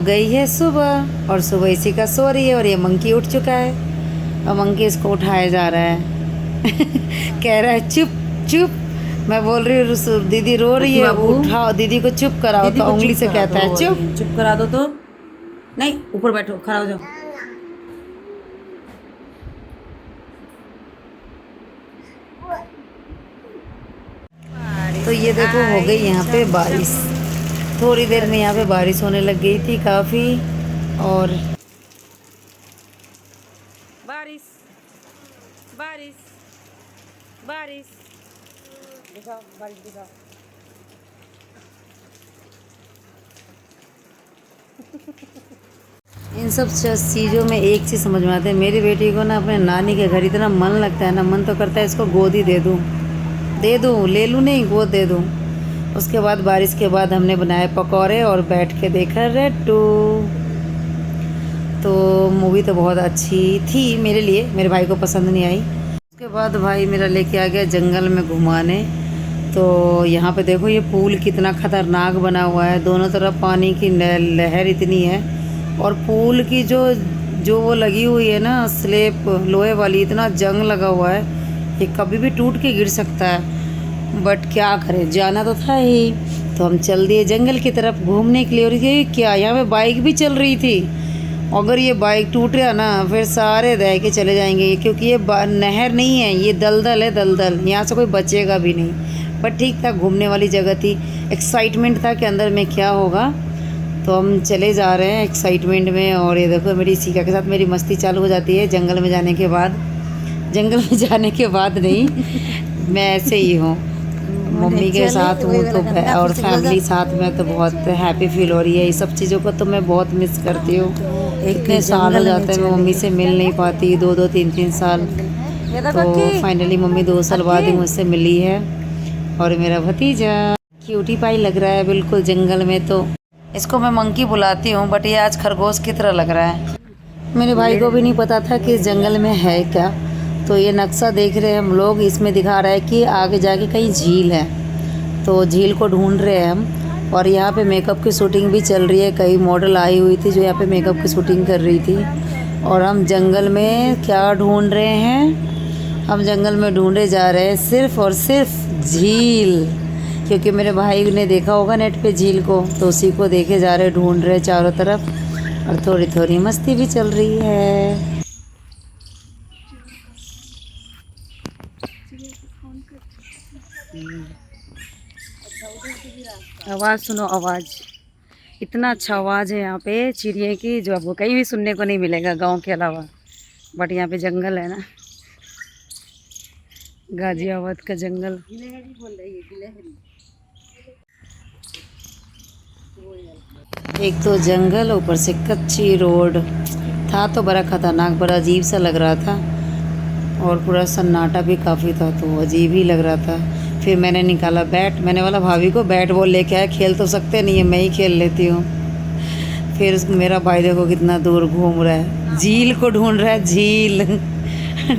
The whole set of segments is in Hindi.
गई है सुबह और सुबह इसी का सो रही है और ये मंकी उठ चुका है और मंकी इसको उठाया जा रहा है। कह रहा है चुप चुप। मैं बोल रही हूँ दीदी रो रही है, उठाओ दीदी को, चुप कराओ। तो उंगली से कहता है चुप चुप करा दो। तो नहीं, ऊपर बैठो, खड़ा हो जाओ। तो ये देखो हो गई यहाँ पे बारिश। थोड़ी देर में यहाँ पे बारिश होने लग गई थी काफ़ी। और बारिश बारिश बारिश दिखाओ, बारिश दिखाओ। इन सब चीज़ों में एक चीज़ समझ में आती है, मेरी बेटी को ना अपने नानी के घर इतना मन लगता है ना, मन तो करता है इसको गोद ही दे दूँ, ले लूँ, नहीं गोद दे दूँ। उसके बाद बारिश के बाद हमने बनाए पकौड़े और बैठ के देखा रेड 2। तो मूवी तो बहुत अच्छी थी मेरे लिए, मेरे भाई को पसंद नहीं आई। उसके बाद भाई मेरा लेके आ गया जंगल में घुमाने। तो यहाँ पे देखो ये पुल कितना ख़तरनाक बना हुआ है, दोनों तरफ पानी की लहर इतनी है। और पुल की जो वो लगी हुई है ना स्लेब लोहे वाली, इतना जंग लगा हुआ है, ये कभी भी टूट के गिर सकता है। बट क्या करें, जाना तो था ही। तो हम चल दिए जंगल की तरफ घूमने के लिए। और ये क्या, यहाँ पे बाइक भी चल रही थी। अगर ये बाइक टूट गया ना फिर सारे दह के चले जाएंगे, क्योंकि ये नहर नहीं है, ये दलदल है, दलदल, यहाँ से कोई बचेगा भी नहीं। बट ठीक था, घूमने वाली जगह थी, एक्साइटमेंट था कि अंदर में क्या होगा। तो हम चले जा रहे हैं एक्साइटमेंट में। और ये देखो मेरी सीका के साथ मेरी मस्ती चालू हो जाती है जंगल में जाने के बाद। जंगल में जाने के बाद नहीं, मैं ऐसे ही हूँ, मम्मी के साथ हूँ तो और फैमिली साथ में, तो बहुत हैप्पी फील हो रही है। ये सब चीज़ों को तो मैं बहुत मिस करती हूँ। इतने साल हो जाते हैं मैं मम्मी से मिल नहीं पाती, 2-2 3-3 साल। तो फाइनली मम्मी 2 साल बाद ही मुझसे मिली है। और मेरा भतीजा क्यूटी पाई लग रहा है बिल्कुल जंगल में। तो इसको मैं मंकी बुलाती हूँ, बट ये आज खरगोश की तरह लग रहा है। मेरे भाई को भी नहीं पता था कि इस जंगल में है क्या। तो ये नक्शा देख रहे हैं हम लोग, इसमें दिखा रहा है कि आगे जाके कहीं झील है। तो झील को ढूंढ रहे हैं हम। और यहाँ पे मेकअप की शूटिंग भी चल रही है, कई मॉडल आई हुई थी जो यहाँ पे मेकअप की शूटिंग कर रही थी। और हम जंगल में क्या ढूंढ रहे हैं, हम जंगल में ढूंढे जा रहे हैं सिर्फ़ और सिर्फ झील। क्योंकि मेरे भाई ने देखा होगा नेट पे झील को, तो उसी को देखे जा रहे, ढूंढ रहे चारों तरफ। और थोड़ी थोड़ी मस्ती भी चल रही है। आवाज़ सुनो, आवाज़, इतना अच्छा आवाज़ है यहाँ पे चिड़िया की, जो आपको कहीं भी सुनने को नहीं मिलेगा गांव के अलावा। बट यहाँ पे जंगल है ना, गाजियाबाद का जंगल। एक तो जंगल, ऊपर से कच्ची रोड था, तो बड़ा खतरनाक, बड़ा अजीब सा लग रहा था। और पूरा सन्नाटा भी काफ़ी था, तो अजीब ही लग रहा था। फिर मैंने निकाला बैट, मैंने बोला भाभी को बैट बॉल लेके आया, खेल तो सकते नहीं है, मैं ही खेल लेती हूँ। फिर मेरा भाई देखो कितना दूर घूम रहा है, झील को ढूंढ रहा है, झील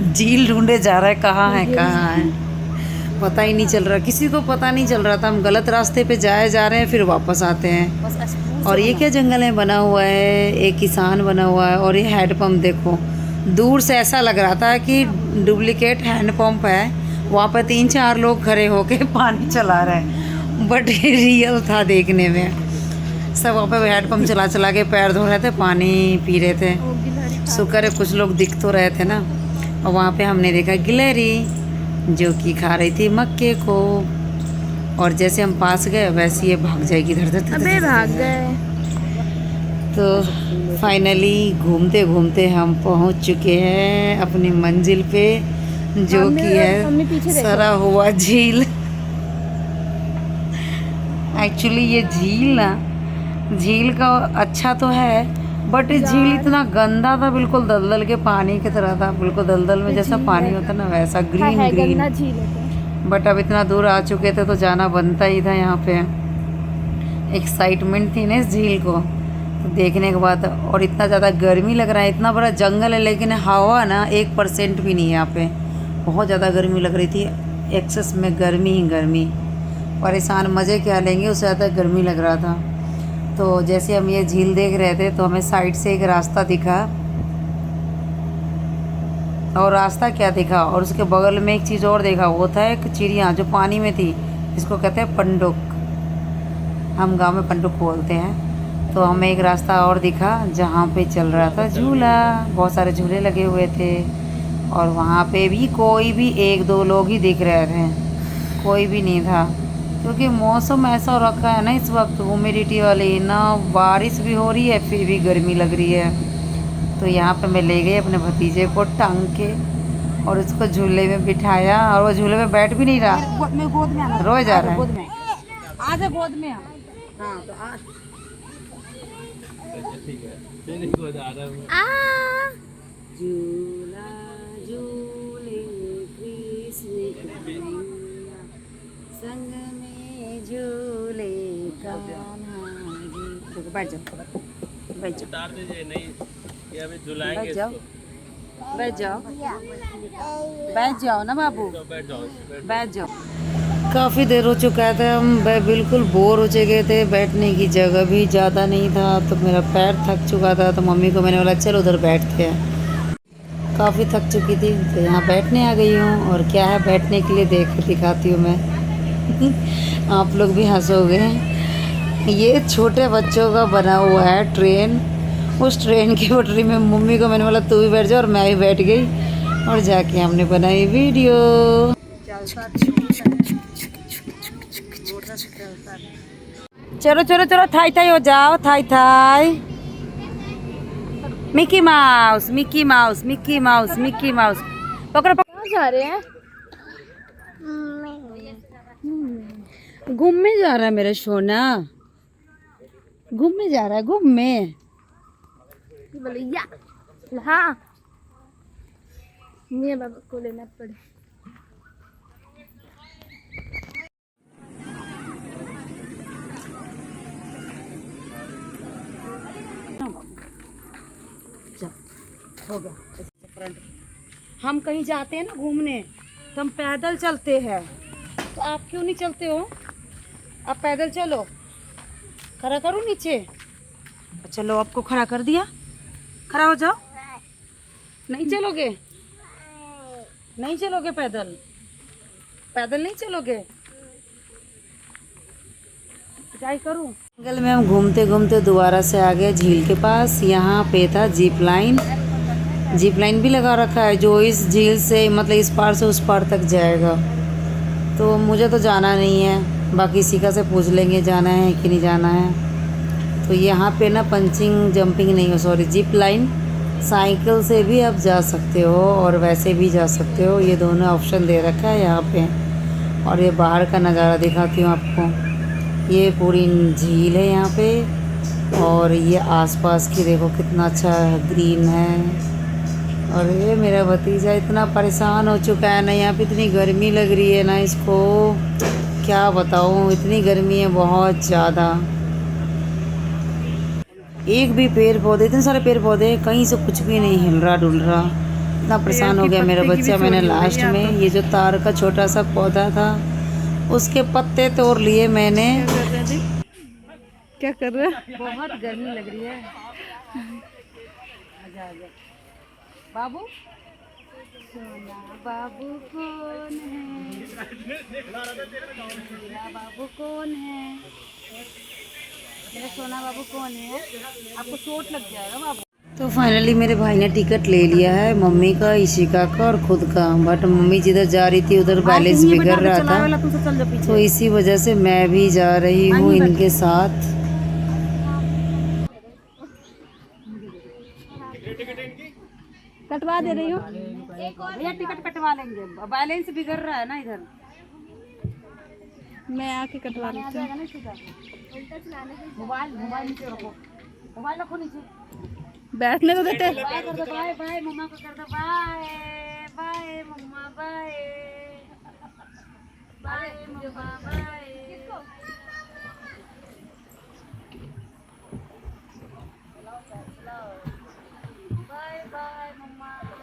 झील ढूंढे जा रहा है, कहाँ है कहाँ है पता ही नहीं चल रहा, किसी को पता नहीं चल रहा था। हम गलत रास्ते पे जा रहे हैं, फिर वापस आते हैं। और ये क्या जंगल में बना हुआ है, एक किसान बना हुआ है। और ये हैंडपम्प देखो, दूर से ऐसा लग रहा था कि डुप्लीकेट हैंडपम्प है, वहाँ पर 3-4 लोग खड़े होके पानी चला रहे हैं, बट रियल था देखने में। सब वहाँ पे हैंडपम्प चला चला के पैर धो रहे थे, पानी पी रहे थे। शुक्र है कुछ लोग दिख तो रहे थे ना। और वहाँ पे हमने देखा गिलहरी, जो कि खा रही थी मक्के को। और जैसे हम पास गए वैसे ये भाग जाएगी, इधर उधर अबे भाग गए। तो फाइनली घूमते घूमते हम पहुंच चुके हैं अपनी मंजिल पे, जो कि है सरा हुआ झील। एक्चुअली ये झील का अच्छा तो है, बट झील इतना गंदा था, बिल्कुल दलदल के पानी की तरह था, बिल्कुल दलदल में जैसा पानी होता ना वैसा ग्रीन ग्रीन। बट अब इतना दूर आ चुके थे तो जाना बनता ही था। यहाँ पे एक्साइटमेंट थी ना इस झील को तो देखने के बाद। और इतना ज़्यादा गर्मी लग रहा है, इतना बड़ा जंगल है लेकिन हवा ना 1% भी नहीं है यहाँ पे। बहुत ज़्यादा गर्मी लग रही थी, एक्सेस में गर्मी ही गर्मी। परेशान, मज़े क्या लेंगे, उससे ज़्यादा गर्मी लग रहा था। तो जैसे हम ये झील देख रहे थे तो हमें साइड से एक रास्ता दिखा, और रास्ता क्या दिखा और उसके बगल में एक चीज़ और देखा, वो था एक चिड़िया जो पानी में थी, जिसको कहते हैं पंडुक, हम गांव में पंडुक बोलते हैं। तो हमें एक रास्ता और दिखा जहाँ पे चल रहा था झूला, बहुत सारे झूले लगे हुए थे, और वहाँ पे भी कोई भी एक दो लोग ही दिख रहे थे, कोई भी नहीं था, क्योंकि मौसम ऐसा रखा है ना इस वक्त ह्यूमिडिटी वाली, ना बारिश भी हो रही है फिर भी गर्मी लग रही है। तो यहाँ पे मैं ले गई अपने भतीजे को टांग के और उसको झूले में बिठाया, और वो झूले में बैठ भी नहीं रहा, मैं गोद में आना, रोज जा रहा गोद है। में आ जा, गोद में आ। हाँ तो आ। झूला झूले कृष्ण कन्हैया, संग में झूले कान्हा जी। देखो बैठ जाओ, बैठ जाओ, उतार दीजिए, नहीं ये अभी झुलाएंगे बैठ जाओ, इसको। बैठ जाओ, बैठ जाओ ना बाबू, तो बैठ जाओ इस पे, बैठ जाओ। काफ़ी देर हो चुका था, हम बिल्कुल बोर हो चुके थे, बैठने की जगह भी ज़्यादा नहीं था, तो मेरा पैर थक चुका था, तो मम्मी को मैंने बोला चल उधर बैठते हैं। काफ़ी थक चुकी थी तो यहाँ बैठने आ गई हूँ, और क्या है बैठने के लिए दिखाती हूँ मैं। आप लोग भी हंसोगे। ये छोटे बच्चों का बना हुआ है ट्रेन, उस ट्रेन की पटरी में मम्मी को मैंने बोला तू भी बैठ जा, और मैं भी बैठ गई, और जाके हमने बनाई वीडियो। चलो चलो चलो, थाई थाई हो जाओ, थाई थाई। Mickey Mouse, Mickey Mouse, Mickey Mouse, Mickey Mouse. पकड़ो पकड़ो। कहाँ जा रहे हैं? घूमने जा रहा है मेरा सोना, घूमने जा रहा है, घूमने। बोले या हाँ, मेरे बाबा को लेना पड़े। हो गया। हम कहीं जाते हैं ना घूमने तो हम पैदल चलते हैं, तो आप क्यों नहीं चलते हो? आप पैदल चलो। खड़ा करो नीचे, चलो आपको खड़ा कर दिया, खड़ा हो जाओ। नहीं चलोगे? नहीं चलोगे पैदल? पैदल नहीं चलोगे? ट्राई करूं? जंगल में हम घूमते घूमते दोबारा से आ गए झील के पास। यहाँ पे था जीप लाइन, जीप लाइन भी लगा रखा है जो इस झील से मतलब इस पार से उस पार तक जाएगा। तो मुझे तो जाना नहीं है, बाकी सीखा से पूछ लेंगे जाना है कि नहीं जाना है। तो यहाँ पे ना पंचिंग जंपिंग नहीं हो, सॉरी जीप लाइन, साइकिल से भी आप जा सकते हो और वैसे भी जा सकते हो, ये दोनों ऑप्शन दे रखा है यहाँ पे। और ये बाहर का नज़ारा दिखाती हूँ आपको, ये पूरी झील है यहाँ पे, और ये आसपास की देखो कितना अच्छा ग्रीन है। और ये मेरा भतीजा इतना परेशान हो चुका है ना, यहाँ पे इतनी गर्मी लग रही है ना, इसको क्या बताऊँ, इतनी गर्मी है बहुत ज़्यादा। एक भी पेड़ पौधे, इतने सारे पेड़ पौधे, कहीं से कुछ भी नहीं हिल रहा डुल रहा, इतना परेशान हो गया मेरा बच्चा। मैंने लास्ट में ये जो तार का छोटा सा पौधा था उसके पत्ते तोड़ लिए मैंने। क्या कर रहे हैं? बहुत गर्मी लग रही है। आजा आजा बाबू, सोना बाबू कौन है? मेरा बाबू कौन है? मेरा सोना बाबू कौन है? आपको चोट लग जाएगा बाबू। तो फाइनली मेरे भाई ने टिकट ले लिया है, मम्मी का, इशिका का और खुद का, बट मम्मी जिधर जा रही थी उधर बैलेंस बिगड़ रहा था, तो इसी वजह से मैं भी जा रही हूँ इनके साथ। कटवा दे रही हूँ। भैया टिकट कटवा लेंगे, बैलेंस बिगड़ रहा है ना इधर। मैं आके कटवा लेती हूँ। मोबाइल मोबाइल नीचे रखो, मोबाइल रखो नीचे। बैठने तो देते। बाय कर दो, बाय बाय मम्मा को कर दो, बाय बाय मम्मा, बाय बाय मम्मा, बाय। बाय बाय मम्मा, बाय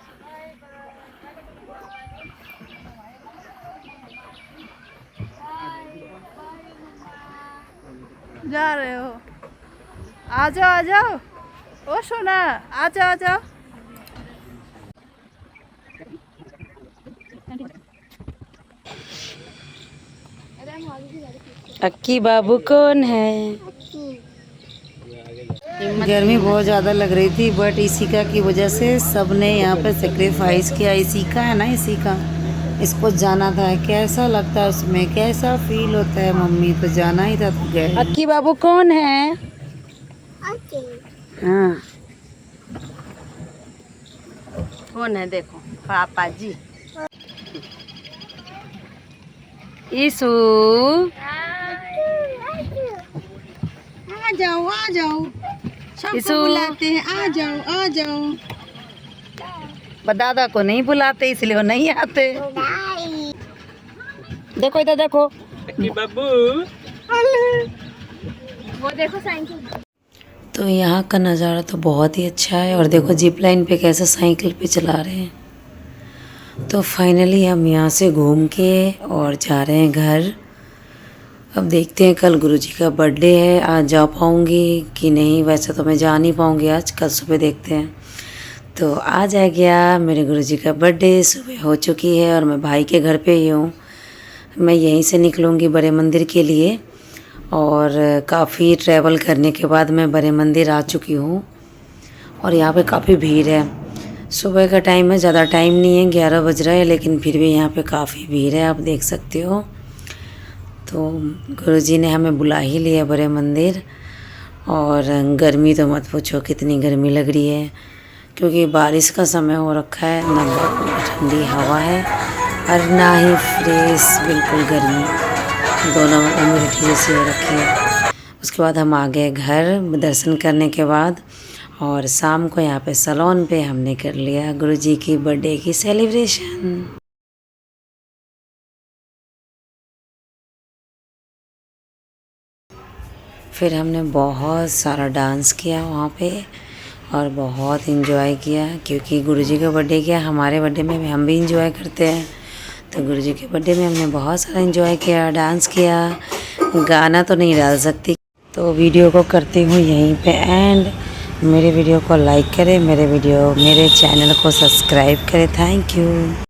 जा रहे हो? आ जाओ ओ सोना आ जाओ अक्की बाबू कौन है? गर्मी बहुत ज़्यादा लग रही थी बट इसिका की वजह से सबने यहाँ पे सेक्रीफाइस किया। इसिका है ना, इसिका इसको जाना था। कैसा लगता है उसमें, कैसा फील होता है? मम्मी तो जाना ही था तो गए। अक्की बाबू कौन है? हाँ कौन है देखो, पापा जी। ईसु आ जाओ सबको बुलाते हैं, आ जाओ। दादा को नहीं बुलाते इसलिए वो नहीं आते। देखो इधर देखो, अक्की बाबू। वो देखो साइकिल। तो यहाँ का नज़ारा तो बहुत ही अच्छा है। और देखो जिप लाइन पे कैसे साइकिल पे चला रहे हैं। तो फाइनली हम यहाँ से घूम के और जा रहे हैं घर। अब देखते हैं, कल गुरुजी का बर्थडे है, आज जा पाऊँगी कि नहीं। वैसे तो मैं जा नहीं पाऊँगी आज, कल सुबह देखते हैं। तो आज आ गया मेरे गुरुजी का बर्थडे, सुबह हो चुकी है और मैं भाई के घर पे ही हूँ। मैं यहीं से निकलूँगी बड़े मंदिर के लिए और काफ़ी ट्रैवल करने के बाद मैं बड़े मंदिर आ चुकी हूँ। और यहाँ पे काफ़ी भीड़ है। सुबह का टाइम है, ज़्यादा टाइम नहीं है, 11 बज रहा है, लेकिन फिर भी यहाँ पे काफ़ी भीड़ है, आप देख सकते हो। तो गुरुजी ने हमें बुला ही लिया बड़े मंदिर। और गर्मी तो मत पूछो कितनी गर्मी लग रही है, क्योंकि बारिश का समय हो रखा है, ना ठंडी हवा है और ना ही फ्रेश बिल्कुल गर्मी, दोनों में ह्यूमिडिटी जैसी हो रखी है। उसके बाद हम आ गए घर दर्शन करने के बाद। और शाम को यहाँ पे सैलून पे हमने कर लिया गुरुजी की बर्थडे की सेलिब्रेशन। फिर हमने बहुत सारा डांस किया वहाँ पे और बहुत इन्जॉय किया, क्योंकि गुरुजी का बर्थडे किया, हमारे बर्थडे में हम भी इन्जॉय करते हैं। तो गुरुजी के बर्थडे में हमने बहुत सारा इन्जॉय किया, डांस किया। गाना तो नहीं डाल सकती, तो वीडियो को करती हूँ यहीं पे एंड। मेरे वीडियो को लाइक करें, मेरे चैनल को सब्सक्राइब करें। Thank you.